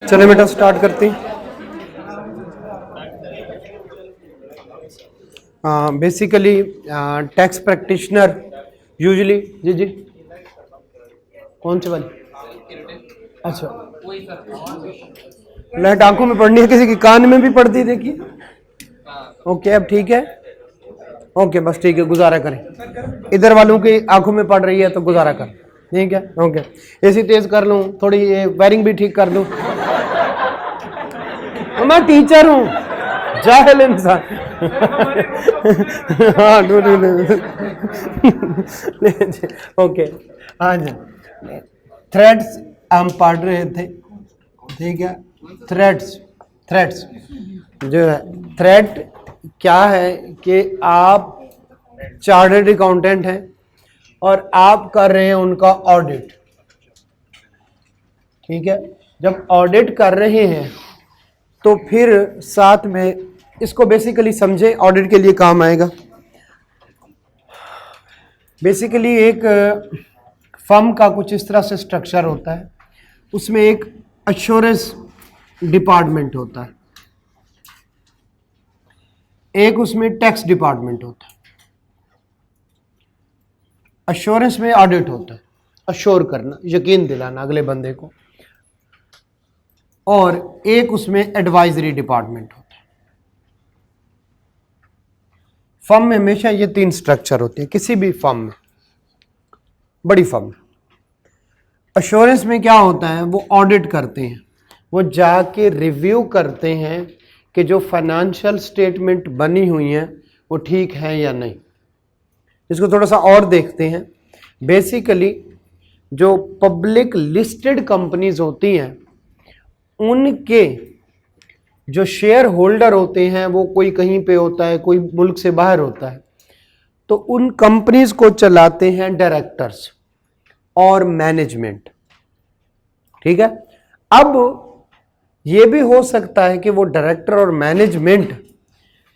चले बेटा स्टार्ट करते हैं। बेसिकली टैक्स प्रैक्टिशनर यूजुअली जी कौन से वाली? अच्छा, लाइट आंखों में पड़नी है, किसी की कान में भी पड़ती, देखिए। ओके, अब ठीक है। ओके, बस ठीक है, गुजारा करें। इधर वालों की आंखों में पड़ रही है तो गुजारा कर, ठीक है। ओके, एसी तेज कर लूँ, थोड़ी ये वायरिंग भी ठीक कर लूँ। मैं टीचर हूँ, जाहिल इंसान। हाँ, ओके। आज थ्रेड्स हम पढ़ रहे थे, ठीक है। थ्रेड्स जो है, थ्रेड क्या है कि आप चार्टर्ड अकाउंटेंट हैं और आप कर रहे हैं उनका ऑडिट, ठीक है। जब ऑडिट कर रहे हैं तो फिर साथ में इसको बेसिकली समझे, ऑडिट के लिए काम आएगा। बेसिकली एक फर्म का कुछ इस तरह से स्ट्रक्चर होता है, उसमें एक एश्योरेंस डिपार्टमेंट होता है, एक उसमें टैक्स डिपार्टमेंट होता है। एश्योरेंस में ऑडिट होता है, अश्योर करना, यकीन दिलाना अगले बंदे को, और एक उसमें एडवाइजरी डिपार्टमेंट होता है। फर्म में हमेशा ये तीन स्ट्रक्चर होते हैं, किसी भी फर्म में, बड़ी फर्म में। एश्योरेंस में क्या होता है, वो ऑडिट करते हैं, वो जाके रिव्यू करते हैं कि जो फाइनेंशियल स्टेटमेंट बनी हुई हैं वो ठीक है या नहीं। इसको थोड़ा सा और देखते हैं। बेसिकली जो पब्लिक लिस्टेड कंपनीज होती हैं, उनके जो शेयर होल्डर होते हैं वो कोई कहीं पे होता है, कोई मुल्क से बाहर होता है, तो उन कंपनीज को चलाते हैं डायरेक्टर्स और मैनेजमेंट, ठीक है। अब ये भी हो सकता है कि वो डायरेक्टर और मैनेजमेंट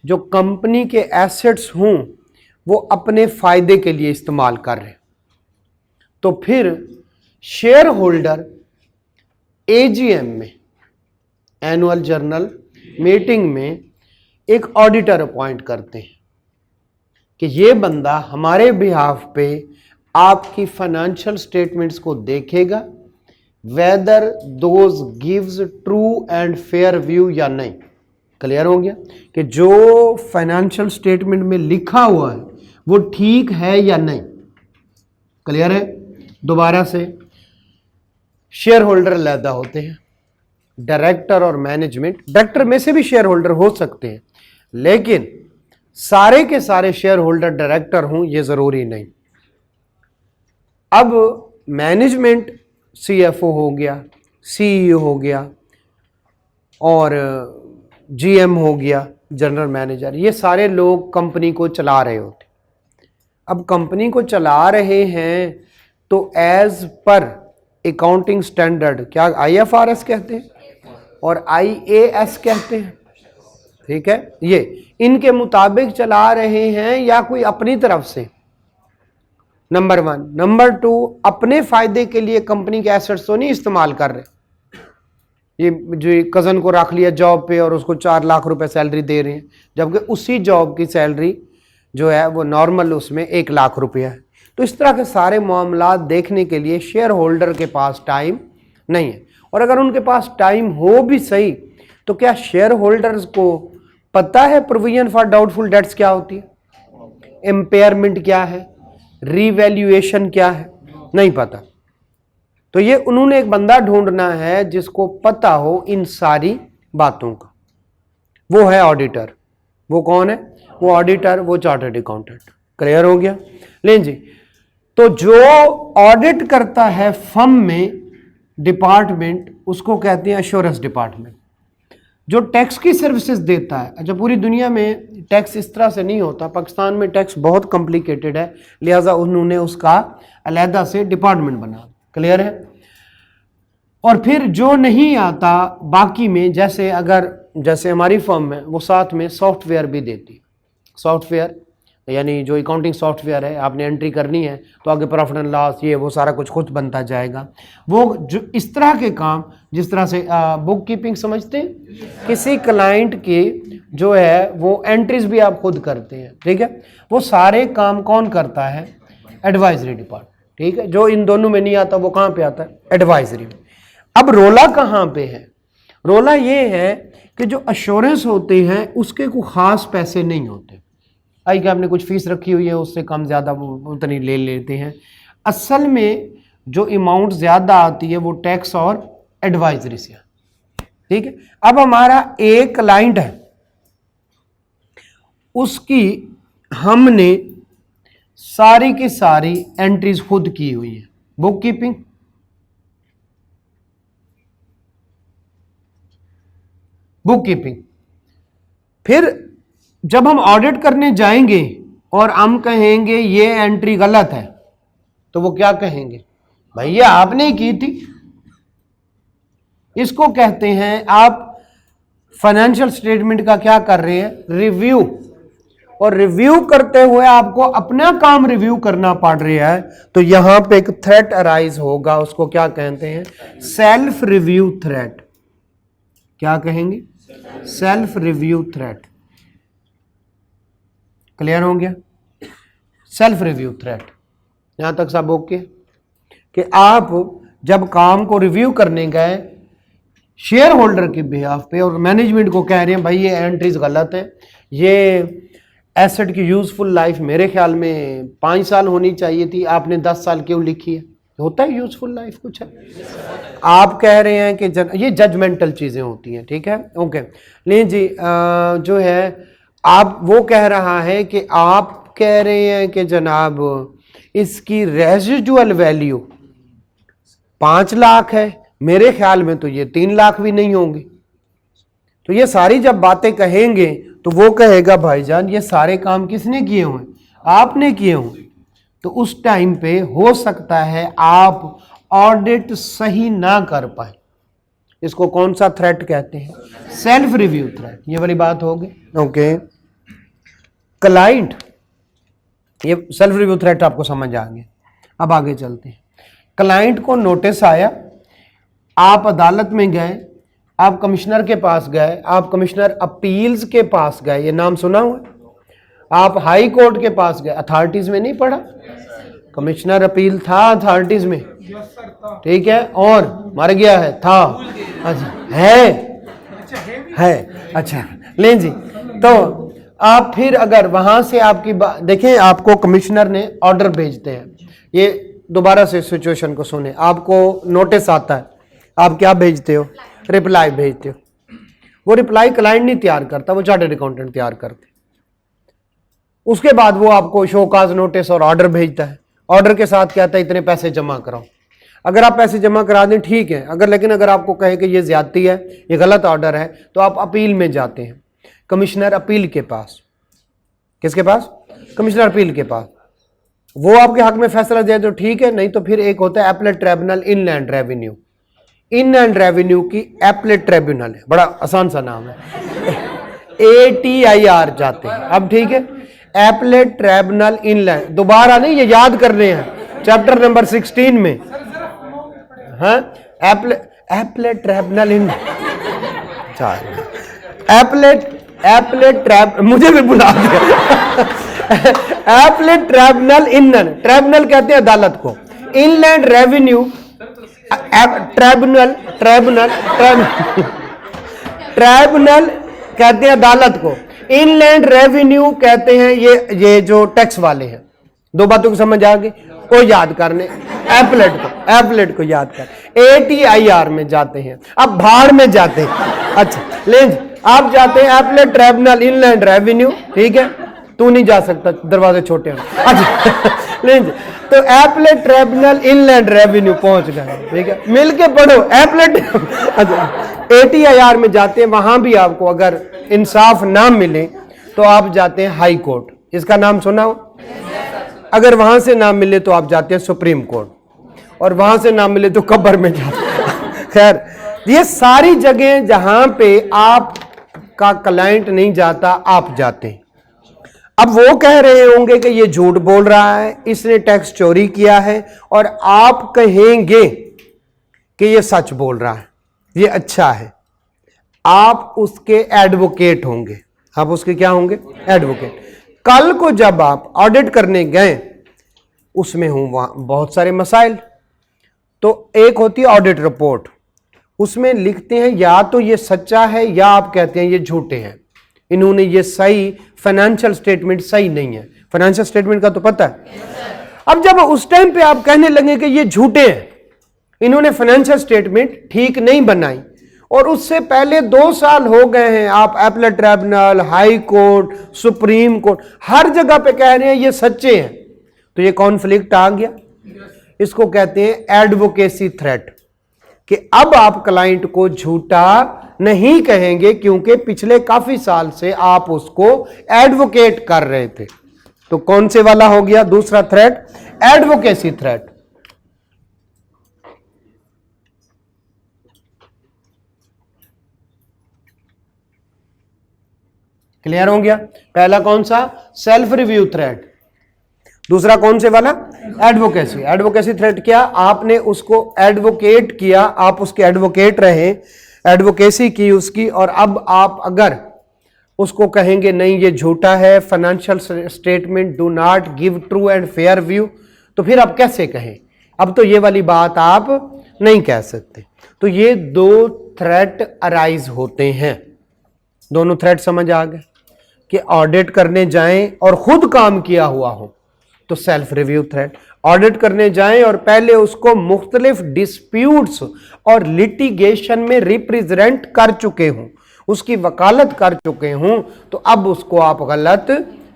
जो कंपनी के एसेट्स हों वो अपने फायदे के लिए इस्तेमाल कर रहे हैं, तो फिर शेयर होल्डर एजीएम में, एनुअल जनरल मीटिंग में, एक ऑडिटर अपॉइंट करते हैं कि ये बंदा हमारे बिहाफ पे आपकी फाइनेंशियल स्टेटमेंट्स को देखेगा, whether those gives true and fair view या नहीं। क्लियर हो गया कि जो फाइनेंशियल स्टेटमेंट में लिखा हुआ है वो ठीक है या नहीं। क्लियर है? दोबारा से, शेयर होल्डर अलग होते हैं, डायरेक्टर और मैनेजमेंट। डायरेक्टर में से भी शेयर होल्डर हो सकते हैं, लेकिन सारे के सारे शेयर होल्डर डायरेक्टर हों ये जरूरी नहीं। अब मैनेजमेंट सीएफओ हो गया, सीईओ हो गया, और जीएम हो गया, जनरल मैनेजर, ये सारे लोग कंपनी को चला रहे होते। अब कंपनी को चला रहे हैं तो एज पर अकाउंटिंग स्टैंडर्ड, क्या आईएफआरएस कहते हैं और आईएएस कहते हैं, ठीक है, ये इनके मुताबिक चला रहे हैं या कोई अपनी तरफ से, नंबर वन। नंबर टू, अपने फायदे के लिए कंपनी के एसेट्स तो नहीं इस्तेमाल कर रहे। ये जो कज़न को रख लिया जॉब पे और उसको 4 लाख रुपए सैलरी दे रहे हैं, जबकि उसी जॉब की सैलरी जो है वो नॉर्मल उसमें 1 लाख रुपया है। तो इस तरह के सारे मामला देखने के लिए शेयर होल्डर के पास टाइम नहीं है। और अगर उनके पास टाइम हो भी सही, तो क्या शेयर होल्डर्स को पता है प्रोविजन फॉर डाउटफुल डेट्स क्या होती है, इम्पेयरमेंट क्या है, रीवैल्यूएशन क्या है? नहीं पता। तो ये उन्होंने एक बंदा ढूंढना है जिसको पता हो इन सारी बातों का, वो है ऑडिटर। वो कौन है? वो ऑडिटर, वो चार्टर्ड अकाउंटेंट। क्लियर हो गया? लें जी, तो जो ऑडिट करता है फर्म में डिपार्टमेंट, उसको कहते हैं एश्योरेंस डिपार्टमेंट। जो टैक्स की सर्विसेज देता है, अच्छा पूरी दुनिया में टैक्स इस तरह से नहीं होता, पाकिस्तान में टैक्स बहुत कॉम्प्लिकेटेड है, लिहाजा उन्होंने उसका अलहदा से डिपार्टमेंट बना। क्लियर है? और फिर जो नहीं आता बाकी में, जैसे हमारी फर्म है वो साथ में सॉफ्टवेयर भी देती है। सॉफ्टवेयर यानी जो अकाउंटिंग सॉफ्टवेयर है, आपने एंट्री करनी है तो आगे प्रॉफिट एंड लॉस ये वो सारा कुछ खुद बनता जाएगा। वो जो इस तरह के काम, जिस तरह से बुक कीपिंग समझते हैं, किसी क्लाइंट की जो है वो एंट्रीज भी आप खुद करते हैं, ठीक है। वो सारे काम कौन करता है? एडवाइजरी डिपार्टमेंट, ठीक है। जो इन दोनों में नहीं आता वो कहाँ पे आता है? एडवाइजरी में। अब रोला कहाँ पे है? रोला ये है कि जो अश्योरेंस होते हैं उसके कोई खास पैसे नहीं होते। आई कि आपने कुछ फीस रखी हुई है, उससे कम ज़्यादा वो उतनी ले लेते हैं। असल में जो अमाउंट ज़्यादा आती है वो टैक्स और एडवाइजरी से, ठीक है। अब हमारा एक क्लाइंट है, उसकी हमने सारी की सारी एंट्रीज खुद की हुई है, बुक कीपिंग, फिर जब हम ऑडिट करने जाएंगे और हम कहेंगे ये एंट्री गलत है, तो वो क्या कहेंगे? भैया आपने ही की थी। इसको कहते हैं आप फाइनेंशियल स्टेटमेंट का क्या कर रहे हैं? रिव्यू। और रिव्यू करते हुए आपको अपना काम रिव्यू करना पड़ रहा है, तो यहां पे एक थ्रेट अराइज होगा, उसको क्या कहते हैं? Self review threat. क्या कहेंगे? Self review threat. क्लियर हो गया? Self review threat. यहां तक सब ओके? कि आप जब काम को रिव्यू करने गए शेयर होल्डर के बिहाफ पे और मैनेजमेंट को कह रहे हैं भाई ये एंट्रीज गलत है, ये एसेट की यूजफुल लाइफ मेरे ख्याल में 5 साल होनी चाहिए थी, आपने 10 साल क्यों लिखी है? होता है यूजफुल लाइफ कुछ है। आप कह रहे हैं कि ये जजमेंटल चीजें होती हैं, ठीक है, ओके। लेकिन जी जो है आप वो कह रहा है कि आप कह रहे हैं कि जनाब इसकी रेजिडुअल वैल्यू 5 लाख है, मेरे ख्याल में तो ये 3 लाख भी नहीं होंगे। तो ये सारी जब बातें कहेंगे तो वो कहेगा भाईजान ये सारे काम किसने किए हुए? आपने किए हुए। तो उस टाइम पे हो सकता है आप ऑडिट सही ना कर पाए। इसको कौन सा थ्रेट कहते हैं? Self review threat. ये वाली बात होगी, ओके। क्लाइंट, ये सेल्फ रिव्यू थ्रेट आपको समझ आ गया। अब आगे चलते हैं। क्लाइंट को नोटिस आया, आप अदालत में गए, आप कमिश्नर के पास गए, आप कमिश्नर अपील्स के पास गए, ये नाम सुना हुआ? आप हाई कोर्ट के पास गए, अथॉरिटीज में नहीं पढ़ा? कमिश्नर अपील था अथॉरिटीज में, ठीक है, और मर गया है, था, अच्छा है, अच्छा लें जी। तो आप फिर अगर वहां से आपकी देखें, आपको कमिश्नर ने ऑर्डर भेजते हैं, ये दोबारा से सिचुएशन को सुने, आपको नोटिस आता है, आप क्या भेजते हो? रिप्लाई भेजते हो। वो रिप्लाई क्लाइंट नहीं तैयार करता, वो चार्टर्ड अकाउंटेंट तैयार करते। उसके बाद वो आपको शोकाज नोटिस और ऑर्डर भेजता है। ऑर्डर के साथ कहता है इतने पैसे जमा कराओ। अगर आप पैसे जमा करा दें ठीक है, लेकिन अगर आपको कहे कि ये ज्यादती है, ये गलत ऑर्डर है, तो आप अपील में जाते हैं कमिश्नर अपील के पास। किसके पास? कमिश्नर अपील के पास। वो आपके हक में फैसला दे तो ठीक है, नहीं तो फिर एक होता है appellate tribunal inland revenue. Inland revenue की एपलेट ट्रिब्यूनल है, बड़ा आसान सा नाम है, ATIR जाते हैं। अब ठीक है, एपलेट ट्रिब्यूनल इनलैंड, दोबारा नहीं, ये याद करने हैं चैप्टर नंबर 16 में। हाँ, एपलेट ट्रिब्यूनल इन एपलेट ट्रैब, मुझे भी बुला दिया। एपलेट ट्रिब्यूनल इनलैंड, ट्रिब्यूनल कहते हैं अदालत को, इनलैंड रेवेन्यू ट्रिब्यूनल कहते हैं अदालत को, इनलैंड रेवेन्यू कहते हैं ये जो टैक्स वाले हैं। दो बातों को समझ आ गई? वो याद करने, एपलेट को याद कर। ATIR में जाते हैं, अब भाड़ में जाते हैं। अच्छा लेंज, आप जाते हैं एपलेट ट्रिब्यूनल इनलैंड रेवेन्यू, ठीक है, तू नहीं जा सकता, दरवाजे छोटे हैं। अच्छा लेंज, तो एपलेट ट्रिब्यूनल इनलैंड रेवेन्यू पहुंच गए, ठीक है, मिलके पढ़ो एपलेट। अच्छा, ATIR में जाते हैं, वहां भी आपको अगर इंसाफ ना मिले तो आप जाते हैं हाई कोर्ट, इसका नाम सुना हो? अगर वहां से ना मिले तो आप जाते हैं सुप्रीम कोर्ट, और वहां से ना मिले तो कब्र में जाते हैं। खैर, ये सारी जगह जहां पे आप का क्लाइंट नहीं जाता, आप जाते हैं। अब वो कह रहे होंगे कि ये झूठ बोल रहा है, इसने टैक्स चोरी किया है, और आप कहेंगे कि ये सच बोल रहा है, ये अच्छा है। आप उसके एडवोकेट होंगे। आप उसके क्या होंगे? एडवोकेट। कल को जब आप ऑडिट करने गए, उसमें वहां बहुत सारे मसाइल, तो एक होती है ऑडिट रिपोर्ट, उसमें लिखते हैं या तो ये सच्चा है या आप कहते हैं ये झूठे हैं, इन्होंने ये सही फाइनेंशियल स्टेटमेंट सही नहीं है। फाइनेंशियल स्टेटमेंट का तो पता है। अब जब उस टाइम पे आप कहने लगे कि ये झूठे हैं, इन्होंने फाइनेंशियल स्टेटमेंट ठीक नहीं बनाई, और उससे पहले 2 साल हो गए हैं, आप appellate tribunal, high court, supreme court, हर जगह पे कह रहे हैं ये सच्चे हैं, तो ये कॉन्फ्लिक्ट आ गया। इसको कहते हैं एडवोकेसी थ्रेट, कि अब आप क्लाइंट को झूठा नहीं कहेंगे, क्योंकि पिछले काफी साल से आप उसको एडवोकेट कर रहे थे। तो कौन से वाला हो गया दूसरा थ्रेट? Advocacy threat. क्लियर हो गया? पहला कौन सा? Self review threat. दूसरा कौन से वाला? एडवोकेसी। एडवोकेसी थ्रेट क्या? आपने उसको एडवोकेट किया, आप उसके एडवोकेट रहे, एडवोकेसी की उसकी, और अब आप अगर उसको कहेंगे नहीं ये झूठा है, financial statement do not give true and fair view, तो फिर आप कैसे कहें? अब तो ये वाली बात आप नहीं कह सकते। तो ये 2 थ्रेट अराइज होते हैं। दोनों थ्रेट समझ आ गए? कि ऑडिट करने जाएं और खुद काम किया हुआ हो तो सेल्फ रिव्यू थ्रेट, ऑडिट करने जाएं और पहले उसको मुख्तलिफ डिस्प्यूट्स और लिटिगेशन में रिप्रेजेंट कर चुके हों, उसकी वकालत कर चुके हों, तो अब उसको आप गलत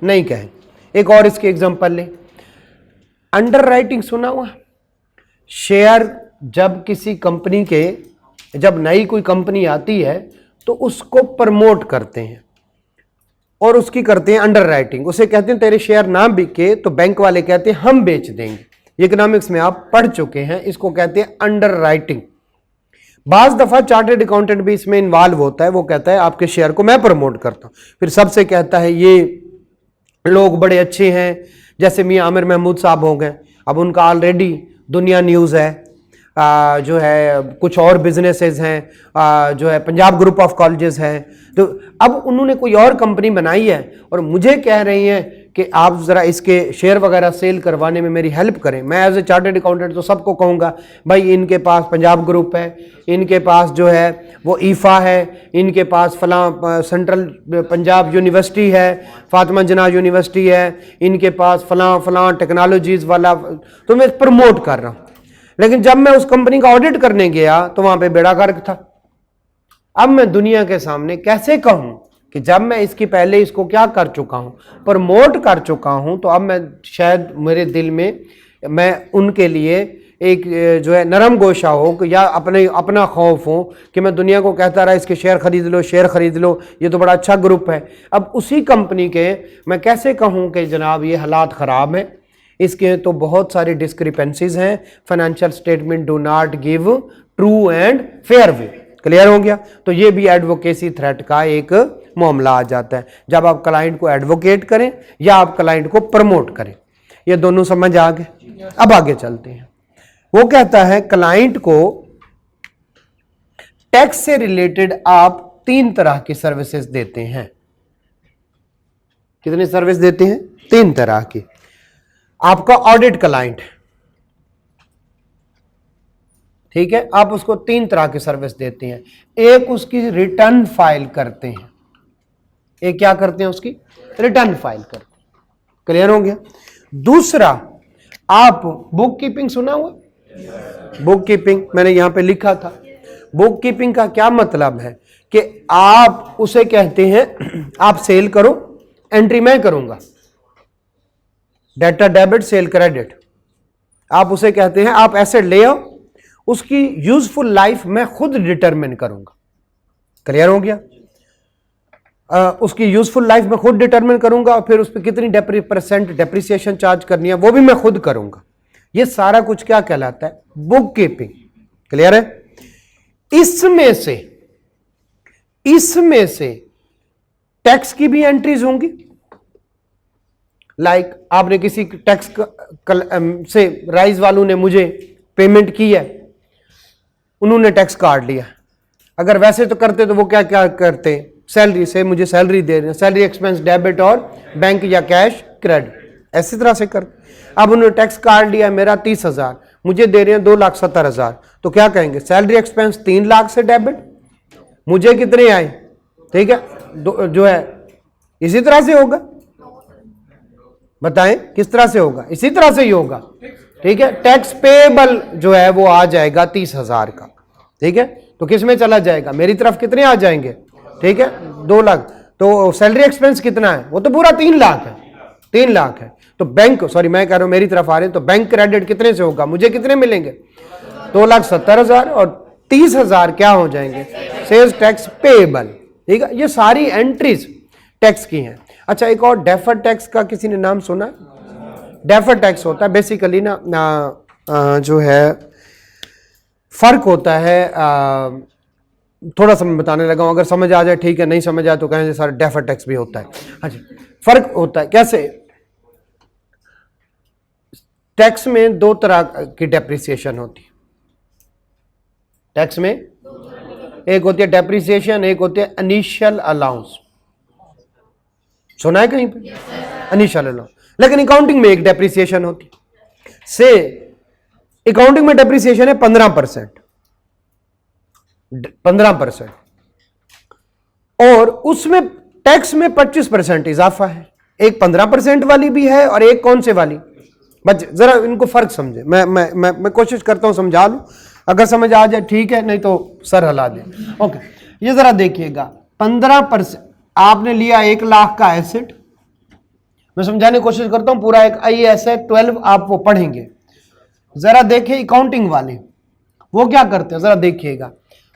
नहीं कहें। एक और इसके एग्जांपल ले, अंडर राइटिंग सुना हुआ? शेयर जब किसी कंपनी के, जब नई कोई कंपनी आती है तो उसको प्रमोट करते हैं और उसकी करते हैं अंडर राइटिंग। उसे कहते हैं तेरे शेयर ना बिके तो बैंक वाले कहते हैं हम बेच देंगे। इकोनॉमिक्स में आप पढ़ चुके हैं, इसको कहते हैं अंडर राइटिंग। बाज दफा चार्टर्ड अकाउंटेंट भी इसमें इन्वॉल्व होता है, वो कहता है आपके शेयर को मैं प्रमोट करता हूं, फिर सबसे कहता है ये लोग बड़े अच्छे हैं, जैसे मियां आमिर महमूद साहब हो गए, अब उनका ऑलरेडी दुनिया न्यूज़ है, जो है कुछ और बिजनेसेस हैं, जो है पंजाब ग्रुप ऑफ कॉलेजेस हैं, तो अब उन्होंने कोई और कंपनी बनाई है और मुझे कह रही हैं कि आप ज़रा इसके शेयर वगैरह सेल करवाने में मेरी हेल्प करें। मैं एज ए चार्टर्ड अकाउंटेंट तो सबको कहूँगा भाई इनके पास पंजाब ग्रुप है, इनके पास जो है वो ईफा है, इनके पास फलां सेंट्रल पंजाब यूनिवर्सिटी है, फातिमा जिन्ना यूनिवर्सिटी है, इनके पास फलां फलां टेक्नोलॉजीज़ वाला, तो मैं प्रमोट कर रहा हूँ। लेकिन जब मैं उस कंपनी का ऑडिट करने गया तो वहां पे बेड़ा गर्क था। अब मैं दुनिया के सामने कैसे कहूं कि जब मैं इसकी पहले इसको क्या कर चुका हूं, प्रमोट कर चुका हूं, तो अब मैं शायद मेरे दिल में मैं उनके लिए एक जो है नरम गोशा हो या अपना खौफ हो कि मैं दुनिया को कहता रहा इसके शेयर खरीद लो, शेयर खरीद लो, ये तो बड़ा अच्छा ग्रुप है। अब उसी कंपनी के मैं कैसे कहूं कि जनाब ये हालात ख़राब हैं, इसके तो बहुत सारी डिस्क्रिपेंसीज हैं, financial statement do not give true and fair view. Clear हो गया? तो ये भी एडवोकेसी थ्रेट का एक मामला आ जाता है, जब आप क्लाइंट को एडवोकेट करें या आप क्लाइंट को प्रमोट करें। ये दोनों समझ आ गए? अब आगे चलते हैं। वो कहता है क्लाइंट को टैक्स से रिलेटेड आप 3 तरह की सर्विसेज देते हैं। कितनी सर्विस देते हैं? 3 तरह की। आपका ऑडिट क्लाइंट, ठीक है, आप उसको 3 तरह की सर्विस देते हैं। एक उसकी रिटर्न फाइल करते हैं, एक क्या करते हैं? उसकी रिटर्न फाइल करते हैं। क्लियर हो गया? दूसरा, आप बुक कीपिंग सुना हुआ? बुक कीपिंग मैंने यहां पे लिखा था। बुक कीपिंग का क्या मतलब है कि आप उसे कहते हैं आप सेल करो, एंट्री मैं करूंगा, डेटा डेबिट सेल क्रेडिट। आप उसे कहते हैं आप एसेट ले आओ, उसकी यूजफुल लाइफ मैं खुद डिटरमिन करूंगा। क्लियर हो गया? उसकी यूजफुल लाइफ मैं खुद डिटरमिन करूंगा और फिर उस पर कितनी % डेप्रिसिएशन चार्ज करनी है वो भी मैं खुद करूंगा। ये सारा कुछ क्या कहलाता है? Book keeping. क्लियर है? इसमें से टैक्स की भी एंट्रीज होंगी, लाइक आपने किसी टैक्स से राइज वालों ने मुझे पेमेंट की है, उन्होंने टैक्स काट लिया। अगर वैसे तो करते तो वो क्या क्या करते, सैलरी से मुझे सैलरी दे रहे हैं, सैलरी एक्सपेंस डेबिट और बैंक या कैश क्रेडिट, ऐसी तरह से कर। अब उन्होंने टैक्स काट लिया मेरा 30,000, मुझे दे रहे हैं 2,70,000, तो क्या कहेंगे, सैलरी एक्सपेंस 3 लाख से डेबिट, मुझे कितने आए, ठीक है, जो है इसी तरह से होगा। बताएं किस तरह से होगा, इसी तरह से ही होगा, ठीक है। टैक्स पेएबल जो है वो आ जाएगा 30,000 का, ठीक है। तो किस में चला जाएगा, मेरी तरफ कितने आ जाएंगे, ठीक है, 2 लाख। तो सैलरी एक्सपेंस कितना है, वो तो पूरा 3 लाख है, 3 लाख है। तो बैंक, सॉरी मैं कह रहा हूं मेरी तरफ आ रहे हैं, तो बैंक क्रेडिट कितने से होगा, मुझे कितने मिलेंगे, 2,70,000 और 30,000 क्या हो जाएंगे, सेल्स टैक्स पेएबल, ठीक है। ये सारी एंट्रीज टैक्स की हैं। अच्छा, एक और डेफर्ड टैक्स का किसी ने नाम सुना? डेफर्ड टैक्स होता है बेसिकली ना जो है फर्क होता है, थोड़ा सा मैं बताने लगा हूं, अगर समझ आ जाए ठीक है, नहीं समझ आए तो कहें सर डेफर्ड टैक्स भी होता है। अच्छा, फर्क होता है कैसे, टैक्स में 2 तरह की डेप्रिसिएशन होती है। टैक्स में एक होती है डेप्रिसिएशन, एक होती है इनिशियल अलाउंस। सुना है कहीं पे? Initial allowance. लेकिन अकाउंटिंग में एक डेप्रिसिएशन होती से, अकाउंटिंग में डेप्रिसिएशन है 15%, 15%, और उसमें टैक्स में 25% इजाफा है। एक 15% वाली भी है और एक कौन से वाली, बच्चे जरा इनको फर्क समझे, मैं कोशिश करता हूं समझा लूं, अगर समझ आ जाए ठीक है, नहीं तो सर हिला दे। ओके, ये जरा देखिएगा, 15% आपने लिया 1 लाख का एसेट, मैं समझाने की कोशिश करता हूं, पूरा एक IAS है 12, आप वो पढ़ेंगे। जरा देखिए अकाउंटिंग वाले वो क्या करते हैं, जरा देखिएगा,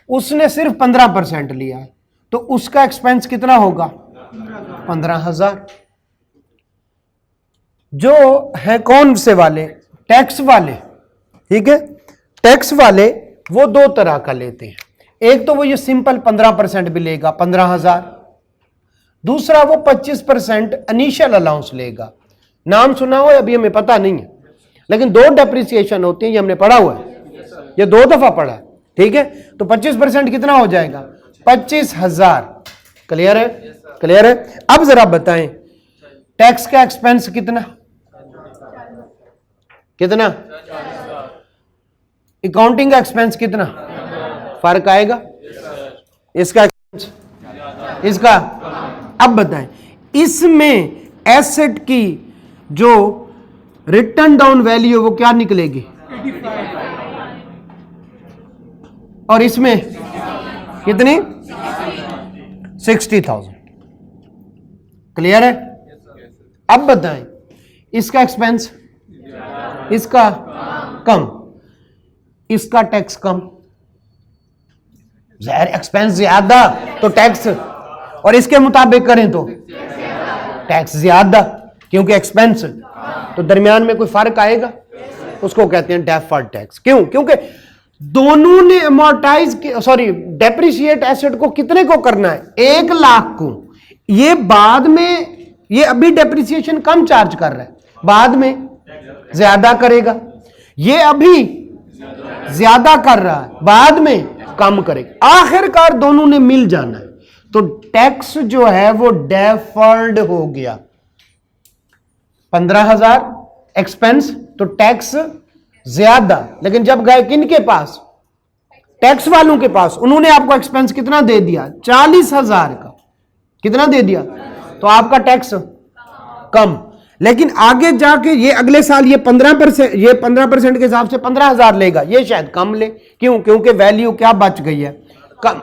उसने सिर्फ 15% लिया है, तो उसका एक्सपेंस कितना होगा, 15,000। जो है कौन से वाले, टैक्स वाले, ठीक है, टैक्स वाले वो 2 तरह का लेते हैं। एक तो वो ये सिंपल 15% भी लेगा 15,000, दूसरा वो 25% इनिशियल अलाउंस लेगा। नाम सुना हो अभी हमें पता नहीं है, लेकिन 2 डेप्रिसिएशन होती है, ये हमने पढ़ा हुआ है, ये 2 दफा पढ़ा है, ठीक है। तो 25% कितना हो जाएगा, 25,000। क्लियर है, क्लियर है। अब जरा बताएं टैक्स का एक्सपेंस कितना, कितना, अकाउंटिंग का एक्सपेंस कितना, फर्क आएगा, इसका एक्सपेंस, इसका। अब बताएं इसमें एसेट की जो रिटर्न डाउन वैल्यू वो क्या निकलेगी, और इसमें कितनी, 60,000। क्लियर है। अब बताएं इसका एक्सपेंस, इसका कम, इसका टैक्स कम, एक्सपेंस ज्यादा तो टैक्स, और इसके मुताबिक करें तो टैक्स ज्यादा, क्योंकि एक्सपेंस, तो दरमियान में कोई फर्क आएगा, उसको कहते हैं डेफर्ड टैक्स। क्यों, क्योंकि दोनों ने अमोर्टाइज, सॉरी डेप्रिशिएट एसेट को कितने को करना है, 1 लाख को। ये बाद में, ये अभी डेप्रिसिएशन कम चार्ज कर रहा है, बाद में ज्यादा करेगा, ये अभी ज्यादा कर रहा है, बाद में कम करेगा, आखिरकार दोनों ने मिल जाना है। तो टैक्स जो है वो डेफर्ड हो गया, 15,000 एक्सपेंस, तो टैक्स ज्यादा। लेकिन जब गए किनके पास, टैक्स वालों के पास, उन्होंने आपको एक्सपेंस कितना दे दिया, 40,000 का, कितना दे दिया, तो आपका टैक्स कम। लेकिन आगे जाके ये अगले साल ये 15%, ये 15% के हिसाब से 15,000 लेगा, ये शायद कम ले, क्यों, क्योंकि वैल्यू क्या बच गई है, कम।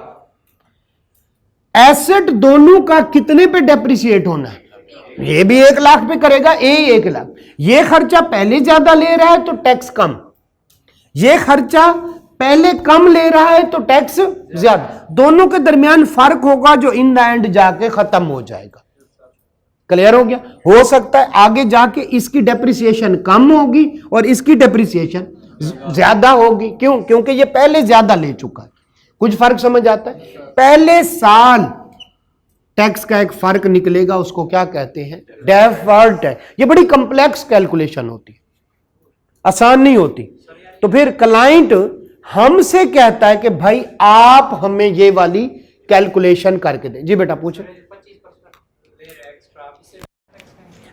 एसेट दोनों का कितने पे डेप्रिशिएट होना है, ये भी 1 लाख पे करेगा, ये 1 लाख, ये खर्चा पहले ज्यादा ले रहा है तो टैक्स कम, ये खर्चा पहले कम ले रहा है तो टैक्स ज्यादा, दोनों के दरमियान फर्क होगा जो इन द एंड जाके खत्म हो जाएगा। क्लियर हो गया। हो सकता है आगे जाके इसकी डेप्रिसिएशन कम होगी और इसकी डेप्रिसिएशन ज्यादा होगी, क्यों, क्योंकि ये पहले ज्यादा ले चुका है। कुछ फर्क समझ आता है, पहले साल टैक्स का एक फर्क निकलेगा, उसको क्या कहते हैं, डेफर्ड टैक्स। ये बड़ी कॉम्प्लेक्स कैलकुलेशन होती है, आसान नहीं होती। तो फिर क्लाइंट हमसे कहता है कि भाई आप हमें ये वाली कैलकुलेशन करके दें। जी बेटा पूछो।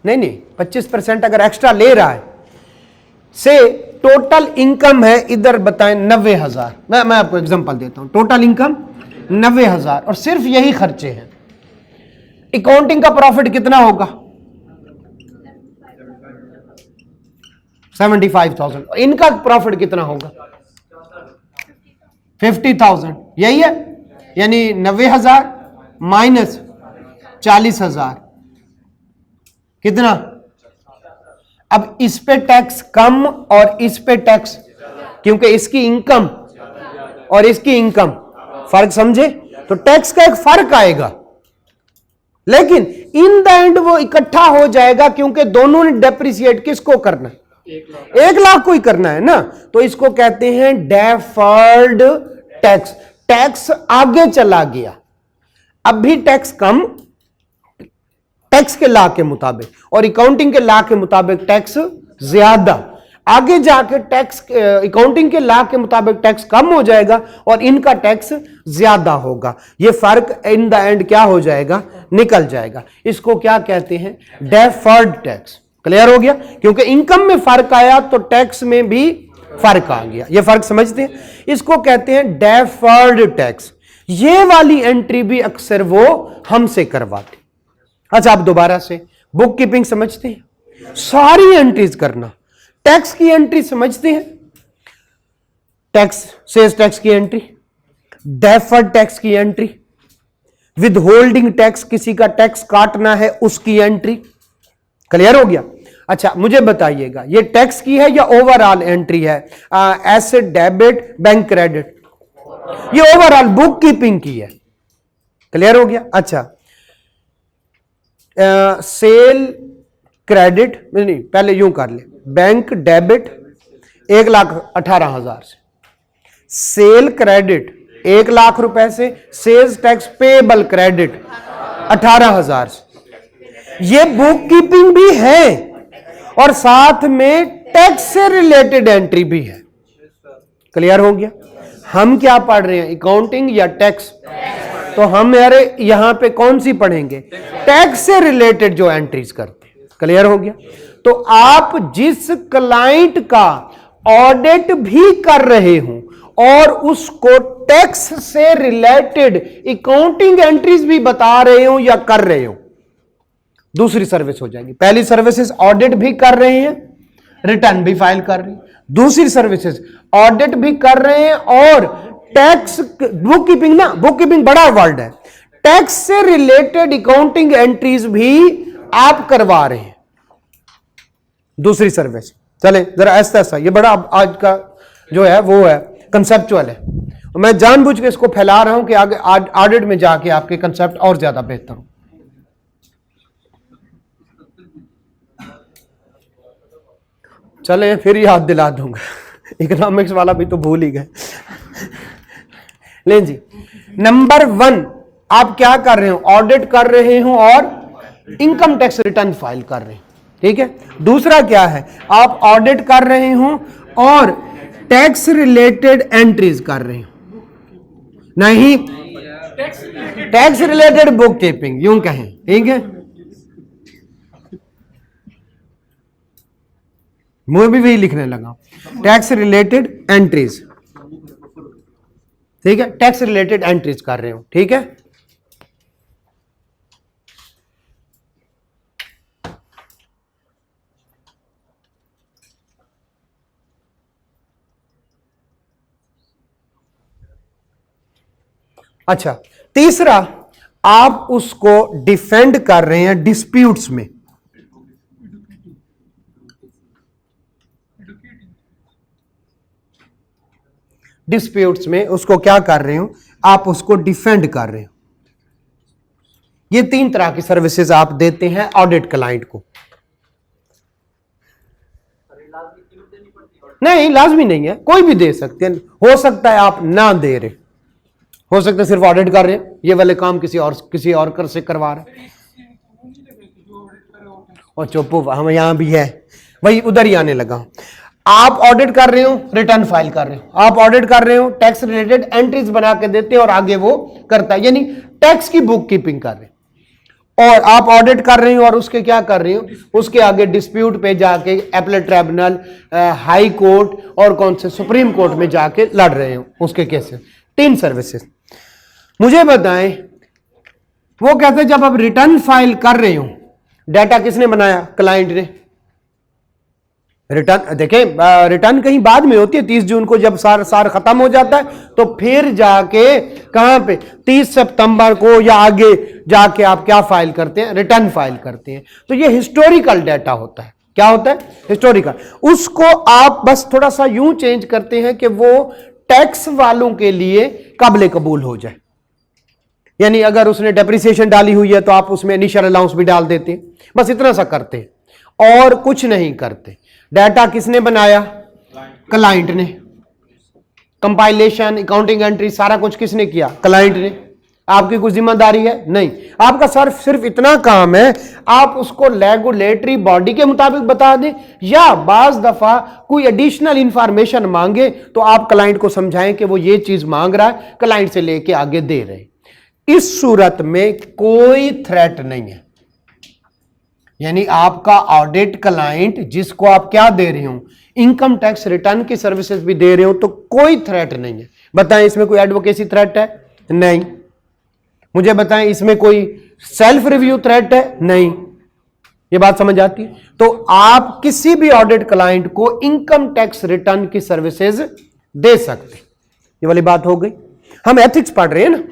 नहीं, 25% अगर एक्स्ट्रा ले रहा है, से टोटल इनकम है इधर बताएं 90,000, मैं आपको एग्जांपल देता हूं, टोटल इनकम 90,000 और सिर्फ यही खर्चे हैं, अकाउंटिंग का प्रॉफिट कितना होगा, 75,000, इनका प्रॉफिट कितना होगा, 50,000, यही है। यानी 90,000 माइनस 40,000 कितना। अब इस पे टैक्स कम और इस पे टैक्स, क्योंकि इसकी इनकम और इसकी इनकम फर्क समझे, तो टैक्स का एक फर्क आएगा, लेकिन इन द एंड वो इकट्ठा हो जाएगा, क्योंकि दोनों ने डेप्रिसिएट किसको करना है, 1,00,000 को ही करना है ना। तो इसको कहते हैं डेफर्ड टैक्स। टैक्स आगे चला गया, अब भी टैक्स कम टैक्स के लॉ के मुताबिक, और अकाउंटिंग के लॉ के मुताबिक टैक्स ज्यादा। आगे जाके टैक्स अकाउंटिंग के लॉ के मुताबिक टैक्स कम हो जाएगा और इनका टैक्स ज्यादा होगा। ये फर्क इन द एंड क्या हो जाएगा, निकल जाएगा। इसको क्या कहते हैं, डेफर्ड टैक्स। क्लियर हो गया, क्योंकि इनकम में फर्क आया तो टैक्स में भी फर्क आ गया। ये फर्क समझते हैं, इसको कहते हैं डेफर्ड टैक्स। ये वाली एंट्री भी अक्सर वो हमसे करवाते। अच्छा, आप दोबारा से बुक कीपिंग समझते हैं, सारी एंट्रीज करना। टैक्स की एंट्री समझते हैं, टैक्स सेल्स टैक्स की एंट्री, डेफर्ड टैक्स की एंट्री, विद होल्डिंग टैक्स, किसी का टैक्स काटना है उसकी एंट्री। क्लियर हो गया। अच्छा मुझे बताइएगा, ये टैक्स की है या ओवरऑल एंट्री है, एसेट डेबिट बैंक क्रेडिट, ये ओवरऑल बुक कीपिंग की है। क्लियर हो गया। अच्छा सेल क्रेडिट नहीं, पहले यूं कर ले, बैंक डेबिट 1,18,000 से, सेल क्रेडिट 1,00,000 रुपए से, सेल्स टैक्स पेबल क्रेडिट 18,000 से। ये बुक कीपिंग भी है और साथ में टैक्स से रिलेटेड एंट्री भी है। क्लियर हो गया। हम क्या पढ़ रहे हैं, अकाउंटिंग या टैक्स, तो हम यार यहां पे कौन सी पढ़ेंगे, टैक्स से रिलेटेड जो एंट्रीज करते हैं। क्लियर हो गया। तो आप जिस क्लाइंट का ऑडिट भी कर रहे हो और उसको टैक्स से रिलेटेड अकाउंटिंग एंट्रीज भी बता रहे हो या कर रहे हो, दूसरी सर्विस हो जाएगी। पहली सर्विसेज ऑडिट भी कर रहे हैं, रिटर्न भी फाइल कर रहे हैं। दूसरी सर्विसेज ऑडिट भी कर रहे हैं और टैक्स, बुक कीपिंग ना, बुक कीपिंग बड़ा वर्ड है, टैक्स से रिलेटेड अकाउंटिंग एंट्रीज भी आप करवा रहे हैं, दूसरी सर्विस। चले जरा ऐसा ऐसा, ये बड़ा आज का जो है वो है कंसेप्चुअल है। मैं जानबूझ के इसको फैला रहा हूं कि आगे ऑडिट में जाके आपके कंसेप्ट और ज्यादा बेहतर हो। चले फिर याद दिला दूंगा, इकोनॉमिक्स वाला भी तो भूल ही गए। ले जी, नंबर 1 आप क्या कर रहे हो, ऑडिट कर रहे हो और इनकम टैक्स रिटर्न फाइल कर रहे हैं। ठीक है। दूसरा क्या है, आप ऑडिट कर रहे हो और टैक्स रिलेटेड एंट्रीज कर रहे हो, नहीं टैक्स रिलेटेड बुक कीपिंग यूं कहें। ठीक है, मैं भी वही लिखने लगा, टैक्स रिलेटेड एंट्रीज। ठीक है, टैक्स रिलेटेड एंट्रीज कर रहे हो। ठीक है। अच्छा, तीसरा आप उसको डिफेंड कर रहे हैं डिस्प्यूट्स में। डिस्प्यूट्स में उसको क्या कर रहे हो, आप उसको डिफेंड कर रहे हो। ये 3 तरह की सर्विसेज आप देते हैं ऑडिट क्लाइंट को। नहीं लाजमी नहीं है, कोई भी दे सकते हैं, हो सकता है आप ना दे रहे, हो सकता है सिर्फ ऑडिट कर रहे हैं, ये वाले काम किसी और कर से करवा रहे हैं। और चुप, हम यहाँ भी है, वही उधर ही आने लगा। आप ऑडिट कर रहे हो, रिटर्न फाइल कर रहे हो, आप ऑडिट कर रहे हो, टैक्स रिलेटेड एंट्रीज बना के देते हैं और आगे वो करता है, यानी टैक्स की बुक कीपिंग कर रहे हो। और आप ऑडिट कर रहे हो और उसके क्या कर रहे हो, उसके आगे डिस्प्यूट पे जाके एपलेट ट्रिब्यूनल, हाई कोर्ट और कौन से सुप्रीम कोर्ट में जाके लड़ रहे हो उसके केसेस। 3 सर्विसेज। मुझे बताएं, वो कहते हैं जब आप रिटर्न फाइल कर रहे हो, डाटा किसने बनाया? क्लाइंट ने। रिटर्न देखें, रिटर्न कहीं बाद में होती है, 30 जून को जब सार खत्म हो जाता है तो फिर जाके कहां पे 30 सितंबर को या आगे जाके आप क्या फाइल करते हैं? रिटर्न फाइल करते हैं। तो ये हिस्टोरिकल डाटा होता है। क्या होता है? हिस्टोरिकल। उसको आप बस थोड़ा सा यूं चेंज करते हैं कि वो टैक्स वालों के लिए काबिल कबूल हो जाए। यानी अगर उसने डेप्रिसिएशन डाली हुई है तो आप उसमें इनिशियल अलाउंस भी डाल देते हैं, बस इतना सा करते हैं और कुछ नहीं करते। डाटा किसने बनाया? क्लाइंट ने। कंपाइलेशन, अकाउंटिंग एंट्री, सारा कुछ किसने किया? क्लाइंट ने। आपकी कुछ जिम्मेदारी है? नहीं। आपका सिर्फ इतना काम है, आप उसको रेगुलेटरी बॉडी के मुताबिक बता दें, या बाज दफा कोई एडिशनल इंफॉर्मेशन मांगे तो आप क्लाइंट को समझाएं कि वो ये चीज मांग रहा है, क्लाइंट से लेके आगे दे रहे हैं। इस सूरत में कोई थ्रेट नहीं है। यानी आपका ऑडिट क्लाइंट जिसको आप क्या दे रहे हो, इनकम टैक्स रिटर्न की सर्विसेज भी दे रहे हो, तो कोई थ्रेट नहीं है। बताएं इसमें कोई एडवोकेसी थ्रेट है? नहीं। मुझे बताएं इसमें कोई सेल्फ रिव्यू थ्रेट है? नहीं। ये बात समझ आती है? तो आप किसी भी ऑडिट क्लाइंट को इनकम टैक्स रिटर्न की सर्विसेज दे सकते। ये वाली बात हो गई। हम एथिक्स पढ़ रहे हैं ना,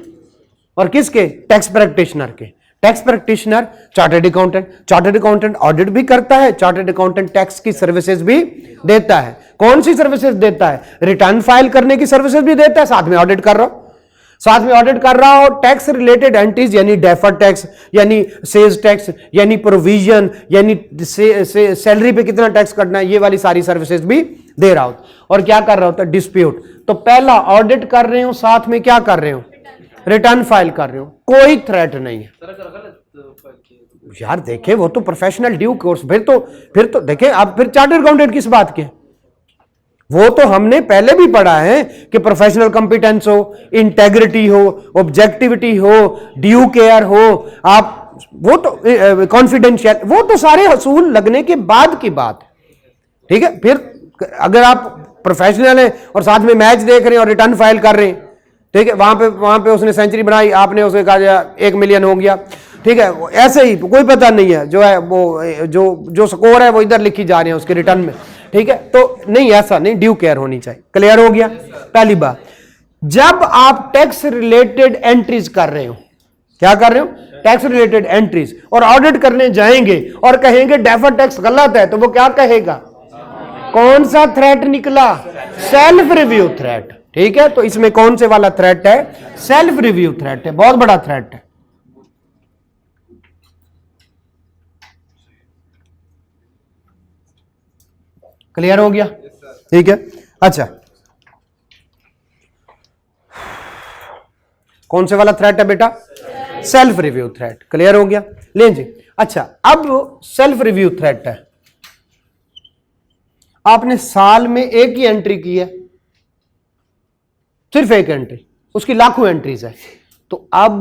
और किसके? टैक्स प्रैक्टिशनर के। Tax practitioner chartered accountant audit भी करता है, चार्टर्ड अकाउंटेंट टैक्स की सर्विसेज भी देता है। कौन सी सर्विसेज देता है? रिटर्न फाइल करने की सर्विसेज भी देता है, साथ में ऑडिट कर रहा हो, टैक्स रिलेटेड एंट्रीज यानी डेफर्ड टैक्स, यानी सेल्स टैक्स, यानी प्रोविजन, यानी सैलरी पे कितना टैक्स कटना है, ये वाली सारी सर्विसेज भी दे रहा होता। और क्या कर रहा होता है? डिस्प्यूट। तो पहला ऑडिट कर रहे हो, साथ में क्या कर रहे हो? रिटर्न फाइल कर रहे हो। कोई थ्रेट नहीं है यार। देखे वो तो प्रोफेशनल ड्यू कोर्स। फिर तो देखे अब फिर चार्टर्ड अकाउंटेंट किस बात के? वो तो हमने पहले भी पढ़ा है कि प्रोफेशनल कॉम्पिटेंस हो, इंटेग्रिटी हो, ऑब्जेक्टिविटी हो, ड्यू केयर हो, आप वो तो कॉन्फिडेंशियल, वो तो सारे हसूल लगने के बाद की बात। ठीक है। फिर अगर आप प्रोफेशनल हैं और साथ में मैच देख रहे हैं और रिटर्न फाइल कर रहे हैं, ठीक है, वहां पे उसने सेंचुरी बनाई, आपने उसे कहा 1 मिलियन हो गया, ठीक है, ऐसे ही कोई पता नहीं है, जो है वो जो स्कोर है वो इधर लिखी जा रही है उसके रिटर्न में। ठीक है, तो नहीं, ऐसा नहीं, ड्यू केयर होनी चाहिए। क्लियर हो गया? पहली बात, जब आप टैक्स रिलेटेड एंट्रीज कर रहे हो, क्या कर रहे हो? टैक्स रिलेटेड एंट्रीज, और ऑडिट करने जाएंगे और कहेंगे डेफर्ड टैक्स गलत है, तो वो क्या कहेगा? कौन सा थ्रेट निकला? Self review threat. ठीक है, तो इसमें कौन से वाला थ्रेट है? सेल्फ रिव्यू थ्रेट है, बहुत बड़ा थ्रेट है। क्लियर हो गया? ठीक है। अच्छा, कौन से वाला थ्रेट है बेटा? Self review threat. क्लियर हो गया? ले जी। अच्छा, अब सेल्फ रिव्यू थ्रेट है, आपने साल में एक ही एंट्री की है, सिर्फ एक एंट्री, उसकी लाखों एंट्रीज है, तो अब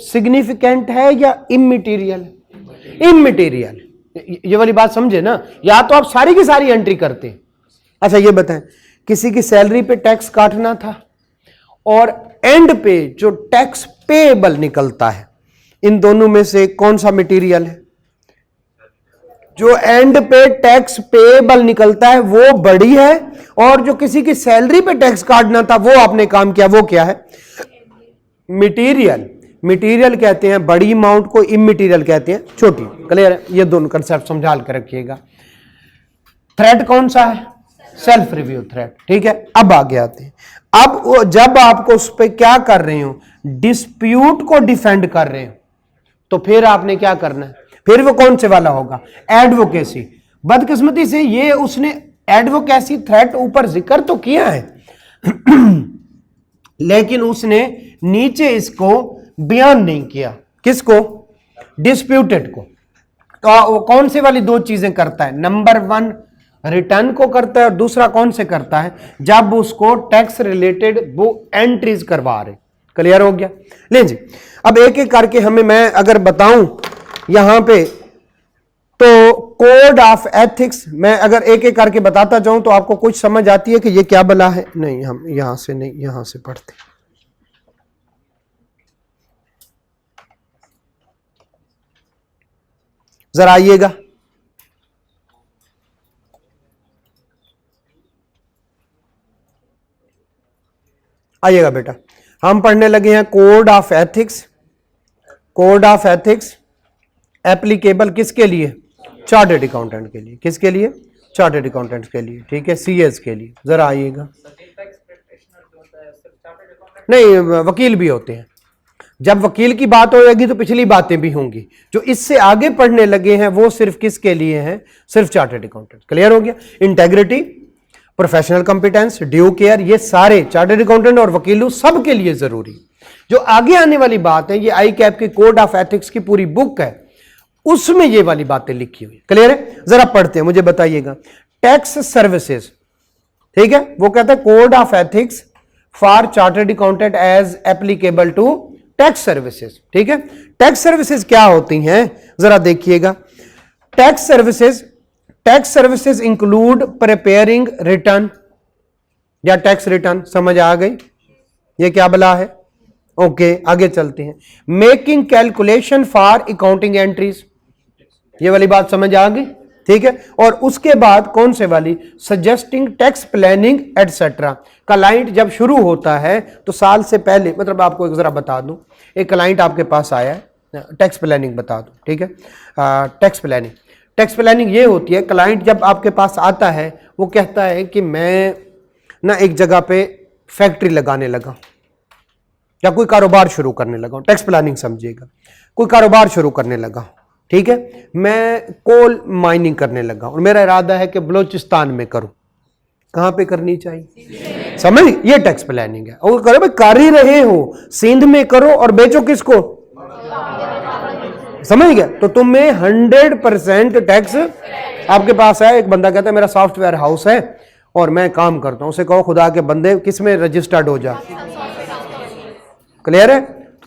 सिग्निफिकेंट है या इममटेरियल? इममटेरियल। ये वाली बात समझे ना? या तो आप सारी की सारी एंट्री करते हैं। अच्छा ये बताएं, किसी की सैलरी पे टैक्स काटना था और एंड पे जो टैक्स पेएबल निकलता है, इन दोनों में से कौन सा मटेरियल है? जो एंड पे टैक्स पेएबल निकलता है वो बड़ी है, और जो किसी की सैलरी पे टैक्स काटना था वो आपने काम किया, वो क्या है? मटेरियल। मटेरियल कहते हैं बड़ी अमाउंट को, इममटेरियल कहते हैं छोटी। क्लियर है? ये दोनों कंसेप्ट समझा के रखिएगा। थ्रेट कौन सा है? Self review threat. ठीक है, अब आगे आते हैं। अब जब आपको उस पर क्या कर रहे हो? डिस्प्यूट को डिफेंड कर रहे हो, तो फिर आपने क्या करना है? फिर वो कौन से वाला होगा? एडवोकेसी। बदकिस्मती से ये उसने एडवोकेसी थ्रेट ऊपर जिक्र तो किया है लेकिन उसने नीचे इसको बयान नहीं किया। किसको? डिस्प्यूटेड को। तो वो कौन से वाली दो चीजें करता है? नंबर 1 रिटर्न को करता है और दूसरा कौन से करता है? जब उसको टैक्स रिलेटेड वो एंट्रीज करवा रहे। क्लियर हो गया? ले जी, अब एक एक करके हमें, मैं अगर बताऊं यहां पे तो कोड ऑफ एथिक्स, मैं अगर एक एक करके बताता जाऊं तो आपको कुछ समझ आती है कि ये क्या बला है? नहीं, हम यहां से नहीं, यहां से पढ़ते। जरा आइएगा, आइएगा बेटा, हम पढ़ने लगे हैं code of ethics. Code of ethics applicable किसके लिए? चार्टर्ड अकाउंटेंट के लिए। किसके लिए? चार्टर्ड अकाउंटेंट के लिए, ठीक है, सीएस के लिए। जरा आइएगा। नहीं, वकील भी होते हैं। जब वकील की बात होगी तो पिछली बातें भी होंगी। जो इससे आगे पढ़ने लगे हैं वो सिर्फ किसके लिए हैं? सिर्फ चार्टर्ड अकाउंटेंट। क्लियर हो गया? Integrity, professional competence, due care, ये सारे चार्टर्ड अकाउंटेंट और वकीलों सब के लिए जरूरी। जो आगे आने वाली बात है, ये आई कैप की कोड ऑफ एथिक्स की पूरी बुक है, उसमें ये वाली बातें लिखी हुई। क्लियर है? जरा पढ़ते हैं, मुझे बताइएगा। टैक्स सर्विसेज, ठीक है, वो कहता है code of ethics for chartered accountant as applicable to tax services. ठीक है, टैक्स सर्विसेज क्या होती हैं जरा देखिएगा। Tax services include preparing return या टैक्स रिटर्न। समझ आ गई ये क्या बला है? ओके, आगे चलते हैं। Making calculation for accounting entries, ये वाली बात समझ आ गई, ठीक है। और उसके बाद कौन से वाली? Suggesting tax planning etcetera. Client जब शुरू होता है तो साल से पहले, मतलब आपको एक जरा बता दूं, एक क्लाइंट आपके पास आया है, टैक्स प्लानिंग बता दूं, ठीक है। टैक्स प्लानिंग ये होती है, क्लाइंट जब आपके पास आता है वो कहता है कि मैं ना एक जगह पे फैक्ट्री लगाने लगा या कोई कारोबार शुरू करने लगा। टैक्स प्लानिंग समझिएगा, कोई कारोबार शुरू करने लगा, ठीक है, मैं कोल माइनिंग करने लगा और मेरा इरादा है कि बलोचिस्तान में करूं। कहां पे करनी चाहिए? समझ, ये टैक्स प्लानिंग है। और करो भाई, कर ही रहे हो, सिंध में करो और बेचो किसको? समझ गया? तो तुम्हें 100% टैक्स आपके पास है। एक बंदा कहता है मेरा सॉफ्टवेयर हाउस है और मैं काम करता हूं, उसे कहो खुदा के बंदे किस में रजिस्टर्ड हो जा। क्लियर है?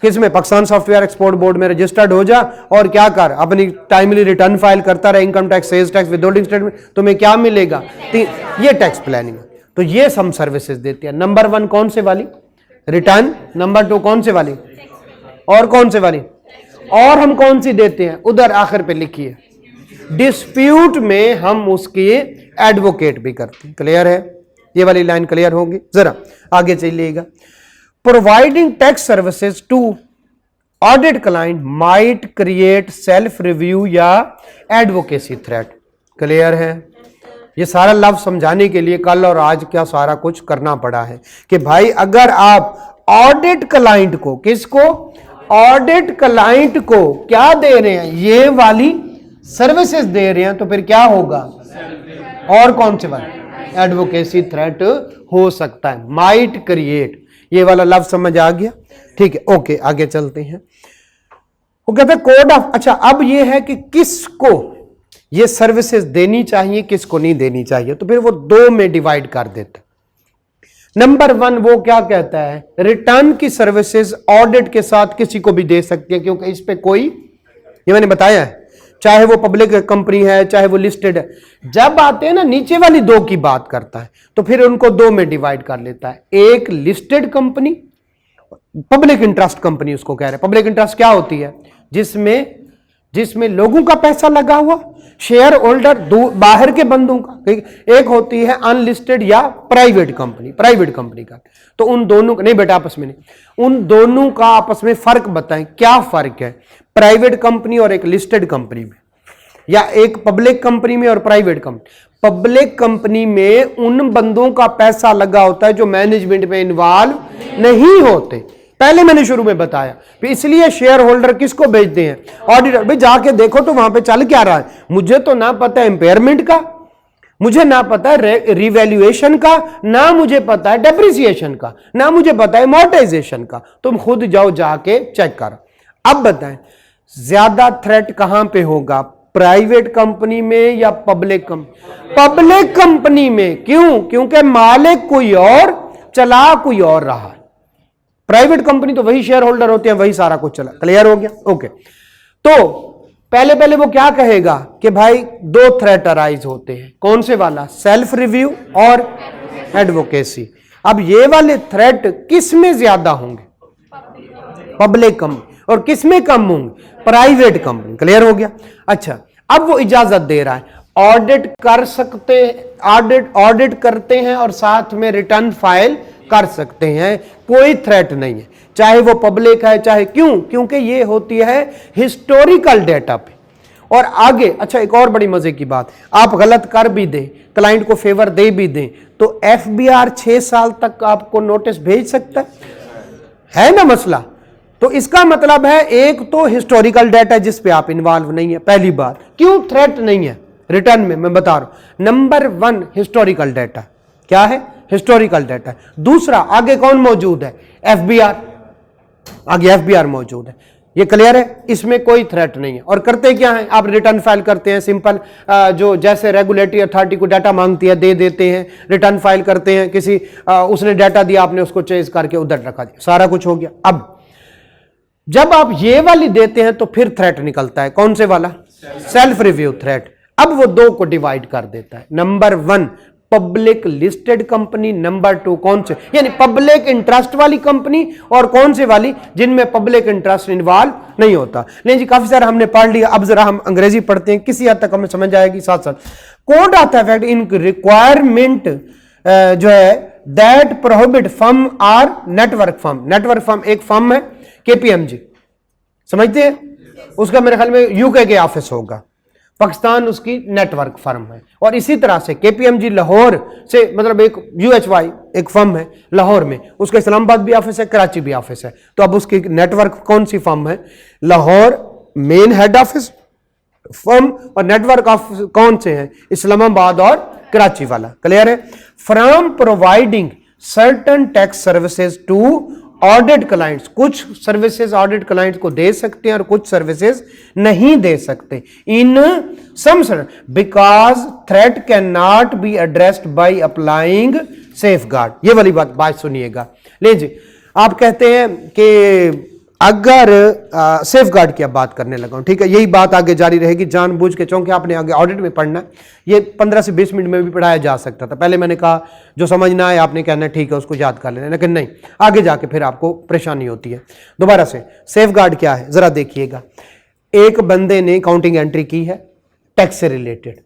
किस में? पाकिस्तान सॉफ्टवेयर एक्सपोर्ट बोर्ड में रजिस्टर्ड हो जा और क्या कर, अपनी टाइमली रिटर्न फाइल करता रहे, income tax, sales tax, withholding statement, तुम्हें क्या मिलेगा? ये टैक्स प्लानिंग है। तो ये हम सर्विसेज देते हैं। नंबर 1 कौन से वाली? रिटर्न। नंबर 2 कौन से वाली? और कौन से वाली? और हम कौन सी देते हैं? उधर आखिर पे लिखिए, डिस्प्यूट में हम उसकी एडवोकेट भी करते हैं। क्लियर है? ये वाली लाइन क्लियर होगी? जरा आगे चलिएगा। Providing tax services to audit client might create self review या एडवोकेसी थ्रेट। क्लियर है? ये सारा लफ्ज समझाने के लिए कल और आज क्या सारा कुछ करना पड़ा है कि भाई अगर आप ऑडिट क्लाइंट को, किसको? ऑडिट क्लाइंट को क्या दे रहे हैं? ये वाली सर्विसेज दे रहे हैं, तो फिर क्या होगा? और कौन से वाले? एडवोकेसी थ्रेट हो सकता है, माइट क्रिएट। ये वाला लफ्ज समझ आ गया? ठीक है, ओके, आगे चलते हैं। वो कहते हैं कोड ऑफ, अच्छा अब ये है कि किसको ये सर्विसेज देनी चाहिए, किसको नहीं देनी चाहिए, तो फिर वो 2 में डिवाइड कर देता। नंबर 1 वो क्या कहता है? रिटर्न की सर्विसेज ऑडिट के साथ किसी को भी दे सकते हैं, क्योंकि इस पे कोई, ये मैंने बताया है, चाहे वो पब्लिक कंपनी है चाहे वो लिस्टेड है। जब आते हैं ना नीचे वाली 2 की बात करता है तो फिर उनको 2 में डिवाइड कर लेता है। एक listed company, public interest company उसको कह रहे हैं। पब्लिक इंटरेस्ट क्या होती है? जिसमें लोगों का पैसा लगा हुआ, शेयर होल्डर बाहर के बंदों का। एक होती है अनलिस्टेड या प्राइवेट कंपनी का। तो उन दोनों का नहीं बेटा, आपस में नहीं, उन दोनों का आपस में फर्क बताएं, क्या फर्क है प्राइवेट कंपनी और एक लिस्टेड कंपनी में, या एक पब्लिक कंपनी में और प्राइवेट कंपनी। पब्लिक कंपनी में उन बंदों का पैसा लगा होता है जो मैनेजमेंट में इन्वॉल्व नहीं होते। पहले मैंने शुरू में बताया, इसलिए शेयर होल्डर किसको भेजते हैं? ऑडिटर। भाई जाके देखो तो वहां पे चल क्या रहा है, मुझे तो ना पता है इम्पेयरमेंट का, मुझे ना पता है रिवैल्यूएशन का, ना मुझे पता है डेप्रिसिएशन का, ना मुझे पता है अमोर्टाइजेशन का। तुम खुद जाओ जाके चेक करो। अब बताएं ज्यादा थ्रेट कहां पे होगा, प्राइवेट कंपनी में या पब्लिक कंपनी? पब्लिक कंपनी में। क्यों? क्योंकि मालिक कोई और, चला कोई और रहा है। प्राइवेट कंपनी तो वही शेयर होल्डर होते हैं, वही सारा कुछ चला। क्लियर हो गया? ओके। तो पहले वो क्या कहेगा कि भाई दो थ्रेट अराइज होते हैं। कौन से वाला? सेल्फ रिव्यू और एडवोकेसी। अब ये वाले थ्रेट किस में ज्यादा होंगे? Public company. और किस में कम होंगे? Private company. क्लियर हो गया? अच्छा, अब वो इजाजत दे रहा है ऑडिट कर सकते, ऑडिट करते हैं और साथ में रिटर्न फाइल कर सकते हैं, कोई थ्रेट नहीं है, चाहे वो पब्लिक है चाहे। क्यों? क्योंकि ये होती है हिस्टोरिकल डेटा पे। और आगे अच्छा एक और बड़ी मजे की बात, आप गलत कर भी दें, क्लाइंट को फेवर दे भी दें, तो एफबीआर 6 साल तक आपको नोटिस भेज सकता है ना मसला। तो इसका मतलब है एक तो हिस्टोरिकल डाटा जिस पे आप इन्वॉल्व नहीं है, पहली बात। क्यों थ्रेट नहीं है रिटर्न में? मैं बता रहा हूं, नंबर 1 हिस्टोरिकल डाटा। क्या है? Historical data. दूसरा, आगे कौन मौजूद है? एफबीआर। आगे एफबीआर मौजूद है। ये क्लियर है? इसमें कोई थ्रेट नहीं है। और करते क्या है? आप रिटर्न फाइल करते हैं सिंपल, जो जैसे रेगुलेटरी अथॉरिटी को डाटा मांगती है दे देते हैं, रिटर्न फाइल करते हैं, किसी उसने डाटा दिया, आपने उसको चेंज करके उधर रखा दिया, सारा कुछ हो गया। अब जब आप ये वाली देते हैं तो फिर थ्रेट निकलता है। कौन से वाला? Self review threat. अब वो दो को डिवाइड कर देता है। Number 1 public listed company, number 2 कौन से, यानी पब्लिक इंटरेस्ट वाली कंपनी, और कौन से वाली जिनमें पब्लिक इंटरेस्ट इन्वॉल्व नहीं होता। नहीं जी, काफी सारा हमने पढ़ लिया, अब जरा हम अंग्रेजी पढ़ते हैं, किसी हद तक हमें समझ आएगी साथ साथ। कोड आता है फैक्ट इन रिक्वायरमेंट जो है that prohibit firm or network firm. Network firm एक फर्म है केपीएमजी, समझते हैं? उसका मेरे ख्याल में यूके के ऑफिस होगा, पाकिस्तान उसकी नेटवर्क फर्म है। और इसी तरह से केपीएमजी लाहौर से, मतलब एक यूएचवाई एक फर्म है लाहौर में, उसका इस्लामाबाद भी ऑफिस है, कराची भी ऑफिस है। तो अब उसकी नेटवर्क कौन सी फर्म है? Lahore main head office firm, और नेटवर्क ऑफिस कौन से हैं? इस्लामाबाद और कराची वाला। क्लियर है? From providing certain tax services to audit clients. कुछ सर्विसेज ऑडिट क्लाइंट्स को दे सकते हैं और कुछ सर्विसेज नहीं दे सकते। In sum because threat can not be addressed by applying safeguard. ये वाली बात सुनिएगा। लीजिए, आप कहते हैं कि अगर सेफगार्ड की अब बात करने लगा हूं, ठीक है, यही बात आगे जारी रहेगी जानबूझ के, चूंकि आपने आगे ऑडिट में पढ़ना है। ये 15 से 20 मिनट में भी पढ़ाया जा सकता था। पहले मैंने कहा जो समझना है आपने कहना है ठीक है उसको याद कर लेना, लेकिन नहीं, आगे जाके फिर आपको परेशानी होती है। दोबारा से सेफगार्ड क्या है जरा देखिएगा। एक बंदे ने काउंटिंग एंट्री की है टैक्स से रिलेटेड,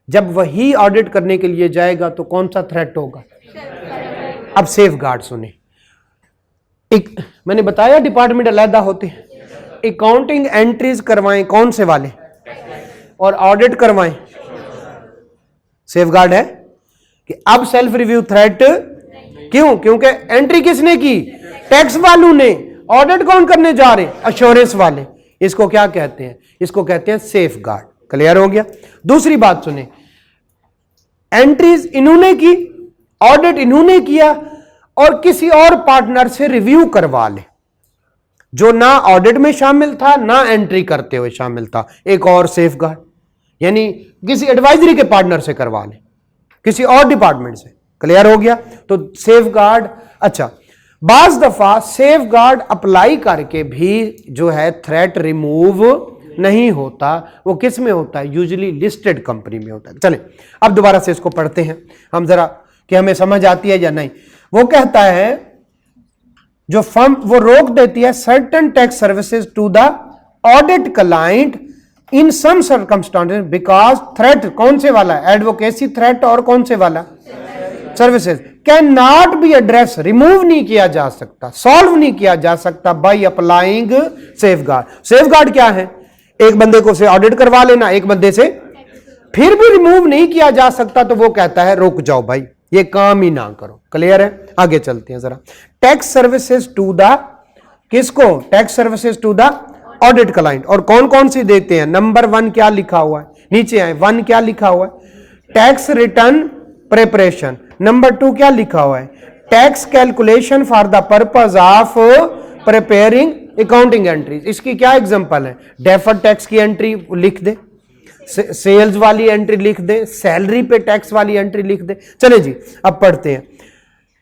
जब वही ऑडिट करने के लिए जाएगा तो कौन सा थ्रेट होगा? अब सेफगार्ड सुने, एक मैंने बताया डिपार्टमेंट अलग होते हैं, अकाउंटिंग एंट्रीज करवाएं कौन से वाले, और ऑडिट करवाएं सेफगार्ड है कि अब सेल्फ रिव्यू थ्रेट। क्यों? क्योंकि एंट्री किसने की? टैक्स वालों ने। ऑडिट कौन करने जा रहे? एश्योरेंस वाले। इसको क्या कहते हैं? इसको कहते हैं सेफगार्ड। क्लियर हो गया? दूसरी बात सुने, एंट्रीज इन्होंने की, ऑडिट इन्होंने किया, और किसी और पार्टनर से रिव्यू करवा ले जो ना ऑडिट में शामिल था ना एंट्री करते हुए शामिल था, एक और सेफगार्ड, यानी किसी एडवाइजरी के पार्टनर से करवा ले, किसी और डिपार्टमेंट से। क्लियर हो गया? तो सेफगार्ड। अच्छा, बाज दफा सेफगार्ड अप्लाई करके भी जो है थ्रेट रिमूव नहीं होता। वो किस में होता है? यूजुअली लिस्टेड कंपनी में होता है। चलें अब दोबारा से इसको पढ़ते हैं हम जरा, कि हमें समझ आती है या नहीं। वो कहता है जो फर्म वो रोक देती है certain tax services to the audit client in some circumstances because threat कौन से वाला? एडवोकेसी थ्रेट, और कौन से वाला? Services can not be address, remove नहीं किया जा सकता, सॉल्व नहीं किया जा सकता बाय अप्लाइंग सेफगार्ड। सेफगार्ड क्या है? एक बंदे को से ऑडिट करवा लेना, एक बंदे से, फिर भी रिमूव नहीं किया जा सकता, तो वो कहता है रुक जाओ भाई, ये काम ही ना करो। क्लियर है? आगे चलते हैं जरा। टैक्स सर्विसेज टू द, किसको? Tax services to the audit client. और कौन कौन सी देते हैं? नंबर 1 क्या लिखा हुआ है? नीचे आए, 1 क्या लिखा हुआ है? Tax return preparation. नंबर 2 क्या लिखा हुआ है, tax calculation for the purpose of preparing accounting entries. इसकी क्या एग्जांपल है, डेफर्ड टैक्स की एंट्री लिख दे, सेल्स वाली एंट्री लिख दे, सैलरी पे टैक्स वाली एंट्री लिख दे। चले जी अब पढ़ते हैं।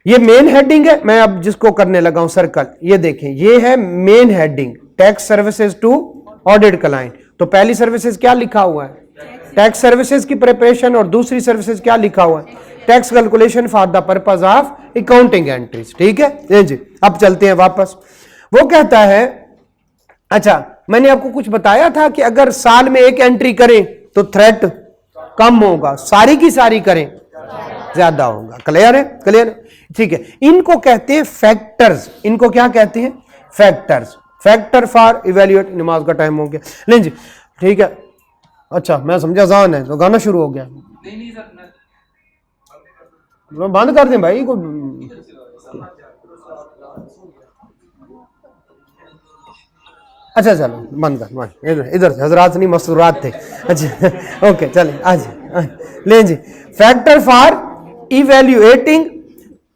ये मेन हेडिंग है, मैं अब जिसको करने लगा हूं सर्कल, ये देखें, ये है main heading, tax services to audit client. तो पहली सर्विसेज क्या लिखा हुआ है, टैक्स सर्विसेज की प्रिपरेशन, और दूसरी सर्विसेज क्या लिखा हुआ है, tax calculation for the purpose of accounting entries. ठीक है जी, अब चलते हैं वापस। वो कहता है, अच्छा मैंने आपको कुछ बताया था कि अगर साल में एक एंट्री करें तो थ्रेट कम होगा, सारी की सारी करें ज्यादा होगा। क्लियर है, क्लियर है, ठीक है। इनको कहते हैं फैक्टर्स, इनको क्या कहते हैं, फैक्टर्स, फैक्टर फॉर इवेल्युएट। नमाज का टाइम हो गया, लें जी, ठीक है। अच्छा मैं समझा जान है तो गाना शुरू हो गया। नहीं सर, बंद कर दें भाई को। अच्छा चलो बंद कर, इधर से हजरात नहीं मस्तूरात थे। अच्छा ओके चले आज लें जी, factor for evaluating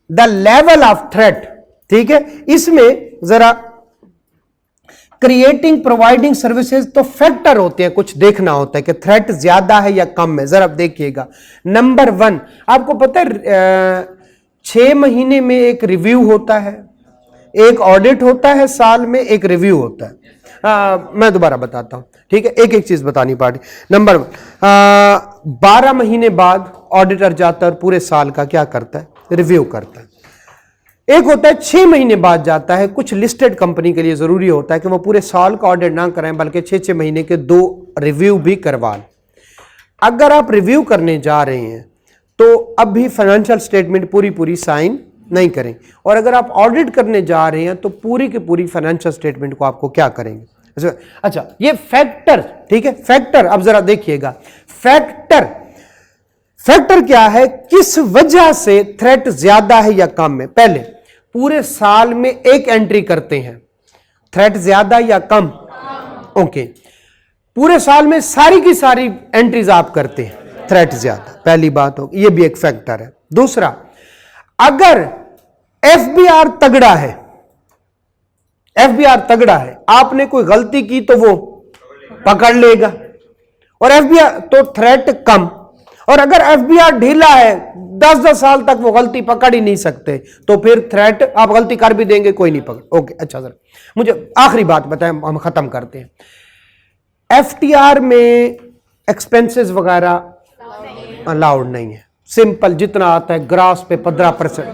the level of threat. ठीक है, इसमें जरा क्रिएटिंग प्रोवाइडिंग सर्विसेज तो फैक्टर होते हैं, कुछ देखना होता है कि थ्रेट ज्यादा है या कम है। जरा देखिएगा, नंबर 1 आपको पता है 6 महीने में एक रिव्यू होता है, एक ऑडिट होता है साल में, एक रिव्यू होता है। मैं दोबारा बताता हूं, ठीक है, एक एक चीज बतानी पड़ी। नंबर 1 12 महीने बाद ऑडिटर जाता है और पूरे साल का क्या करता है, रिव्यू करता है। एक होता है 6 महीने बाद जाता है, कुछ लिस्टेड कंपनी के लिए जरूरी होता है कि वो पूरे साल का ऑडिट ना करें बल्कि 6-6 महीने के 2 रिव्यू भी करवा लें। अगर आप रिव्यू करने जा रहे हैं तो अब भी फाइनेंशियल स्टेटमेंट पूरी साइन नहीं करें, और अगर आप ऑडिट करने जा रहे हैं तो पूरी की पूरी फाइनेंशियल स्टेटमेंट को आपको क्या करेंगे। अच्छा ये फैक्टर, ठीक है, फैक्टर अब जरा देखिएगा, फैक्टर क्या है, किस वजह से थ्रेट ज्यादा है या कम है। पहले पूरे साल में एक एंट्री करते हैं, थ्रेट ज्यादा या कम, ओके। पूरे साल में सारी की सारी एंट्रीज आप करते हैं, थ्रेट ज्यादा, पहली बात होगी, ये भी एक फैक्टर है। दूसरा, अगर एफबीआर तगड़ा है, एफबीआर तगड़ा है, आपने कोई गलती की तो वो पकड़ लेगा, और एफबीआर तो थ्रेट कम, और अगर एफबीआर ढीला है 10-10 साल तक वो गलती पकड़ ही नहीं सकते तो फिर थ्रेट, आप गलती कर भी देंगे कोई नहीं पकड़। ओके अच्छा सर, मुझे आखिरी बात बताएं, हम खत्म करते हैं। एफटीआर में एक्सपेंसेस वगैरह अलाउड नहीं है, सिंपल जितना आता है ग्रास पे 15%।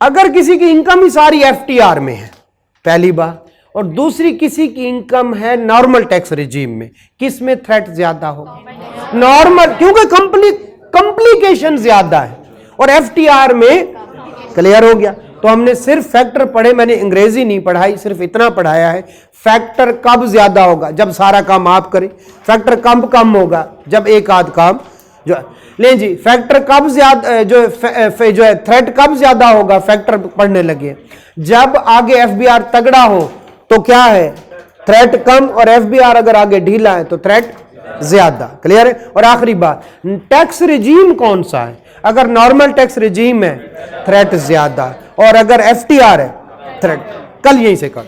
अगर किसी की इनकम ही सारी एफटीआर में है, पहली बात, और दूसरी किसी की इनकम है नॉर्मल टैक्स रिजीम में, किस में थ्रेट ज्यादा होगा, नॉर्मल, क्योंकि कॉम्प्लिकेशन ज्यादा है, और एफटीआर में। क्लियर हो गया। तो हमने सिर्फ फैक्टर पढ़े, मैंने अंग्रेजी नहीं पढ़ाई, सिर्फ इतना पढ़ाया है, फैक्टर कब ज्यादा होगा, जब सारा काम आप करें। फैक्टर कम होगा जब एक आध काम जो ले जी। फैक्टर कब ज्यादा, जो है थ्रेट कब ज्यादा होगा, फैक्टर पढ़ने लगे जब आगे एफबीआर तगड़ा हो तो क्या है, थ्रेट कम, और एफबीआर अगर आगे ढीला है तो थ्रेट ज्यादा। क्लियर है। और आखिरी बात, टैक्स रिजीम कौन सा है, अगर नॉर्मल टैक्स रिजीम है थ्रेट ज्यादा, और अगर एफटीआर है थ्रेट। कल यहीं से कर